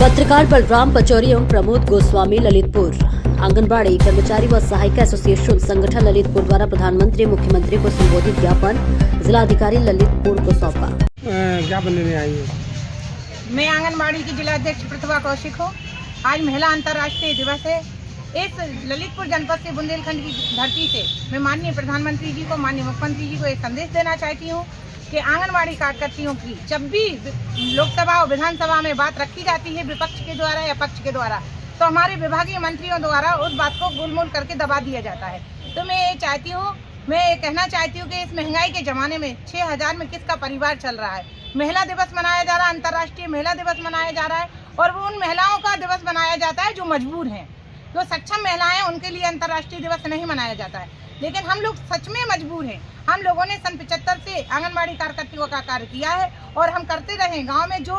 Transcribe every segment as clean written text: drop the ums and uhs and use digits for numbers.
पत्रकार बलराम पचौरी एवं प्रमोद गोस्वामी ललितपुर। आंगनबाड़ी कर्मचारी व सहायिका एसोसिएशन संगठन ललितपुर द्वारा प्रधानमंत्री मुख्यमंत्री को संबोधित ज्ञापन जिलाधिकारी ललितपुर को सौंपा। ज्ञापन लेने आई हूँ। मैं आंगनबाड़ी की जिला अध्यक्ष प्रतिभा कौशिक हूँ। आज महिला अंतर्राष्ट्रीय दिवस है। इस ललितपुर जनपद से बुंदेलखंड की धरती से मैं माननीय प्रधानमंत्री जी को, माननीय मुख्यमंत्री जी को एक संदेश देना चाहती हूँ कि आंगनबाड़ी कार्यकर्तियों की जब भी लोकसभा और विधानसभा में बात रखी जाती है विपक्ष के द्वारा या पक्ष के द्वारा, तो हमारे विभागीय मंत्रियों द्वारा उस बात को गोलमोल करके दबा दिया जाता है। तो मैं ये कहना चाहती हूँ कि इस महंगाई के ज़माने में 6,000 में किसका परिवार चल रहा है। महिला दिवस मनाया जा रहा है, अंतर्राष्ट्रीय महिला दिवस मनाया जा रहा है, और वो उन महिलाओं का दिवस मनाया जाता है जो मजबूर हैं। जो सक्षम महिलाएं, उनके लिए अंतर्राष्ट्रीय दिवस नहीं मनाया जाता है। लेकिन हम लोग सच में मजबूर हैं। हम लोगों ने सन 75 से आंगनबाड़ी कार्यकर्तियों का कार्य किया है और हम करते रहे। गांव में जो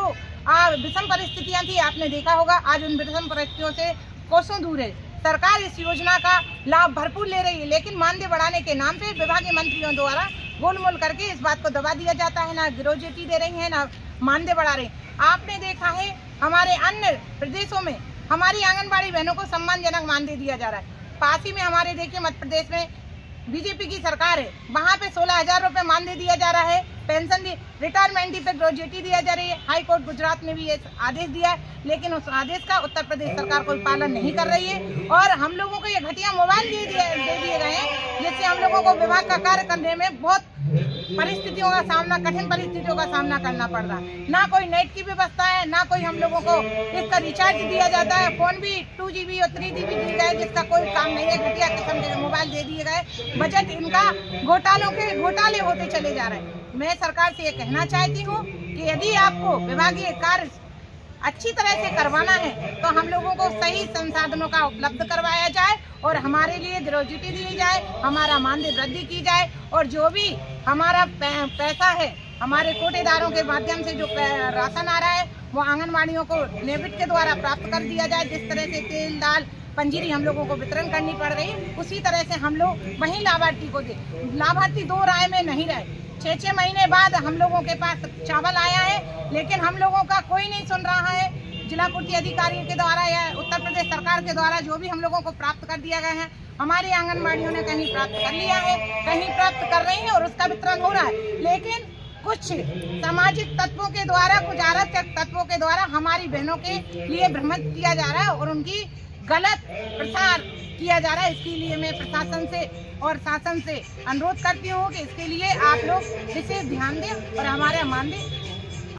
विषम परिस्थितियां थी, आपने देखा होगा, आज उन विषम परिस्थितियों से कोसों दूर है। सरकार इस योजना का लाभ भरपूर ले रही है, लेकिन मानदेय बढ़ाने के नाम पे विभागीय मंत्रियों द्वारा गोलमोल करके इस बात को दबा दिया जाता है। ना ग्रेजुएटी दे रही है, ना मानदेय बढ़ा रही। आपने देखा है हमारे अन्य प्रदेशों में हमारी आंगनबाड़ी बहनों को सम्मानजनक मानदेय दिया जा रहा है। पास ही में हमारे देखिए मध्य प्रदेश में बीजेपी की सरकार है, वहाँ पे 16,000 रुपये मानदेय दिया जा रहा है। पेंशन दी, रिटायरमेंट पे ग्रेजुएटी दिया जा रही है। हाई कोर्ट गुजरात ने भी ये आदेश दिया है, लेकिन उस आदेश का उत्तर प्रदेश सरकार कोई पालन नहीं कर रही है। और हम लोगों को ये घटिया मोबाइल दे दिए गए हैं, जिससे हम लोगों को विभाग का कार्य करने में बहुत कठिन परिस्थितियों का सामना करना पड़ रहा है। ना कोई नेट की व्यवस्था है, ना कोई हम लोगों को इसका रिचार्ज दिया जाता है। फोन भी 2GB और 3GB दिए गए, जिसका कोई काम नहीं है। घटिया किस्म के मोबाइल दे दिए गए। बजट इनका घोटाले होते चले जा रहे हैं। मैं सरकार से ये कहना चाहती हूँ कि यदि आपको विभागीय कार्य अच्छी तरह से करवाना है तो हम लोगों को सही संसाधनों का उपलब्ध करवाया जाए और हमारे लिए ग्रेजुएटी दी जाए, हमारा मानदेय वृद्धि की जाए, और जो भी हमारा पैसा है हमारे कोटेदारों के माध्यम से जो राशन आ रहा है वो आंगनबाड़ियों को नेबिट के द्वारा प्राप्त कर दिया जाए। जिस तरह से तेल, दाल, पंजीरी हम लोगों को वितरण करनी पड़ रही है, उसी तरह से हम लोग वहीं लाभार्थी को दे। लाभार्थी दो राय में नहीं रहे। 6 महीने बाद हम लोगों के पास चावल आया है, लेकिन हम लोगों का कोई नहीं सुन रहा है। जिला पूर्ति अधिकारियों के द्वारा या उत्तर प्रदेश सरकार के द्वारा जो भी हम लोगों को प्राप्त कर दिया गया है, हमारी आंगनबाड़ियों ने कहीं प्राप्त कर लिया है, कहीं प्राप्त कर रही है और उसका वितरण हो रहा है। लेकिन कुछ सामाजिक तत्वों के द्वारा, कुछ अराजक तत्वों के द्वारा हमारी बहनों के लिए भ्रमित किया जा रहा है और उनकी गलत प्रसार किया जा रहा है। इसके लिए मैं प्रशासन से और शासन से अनुरोध करती हूँ कि इसके लिए आप लोग विशेष ध्यान दें और हमारे मानदेय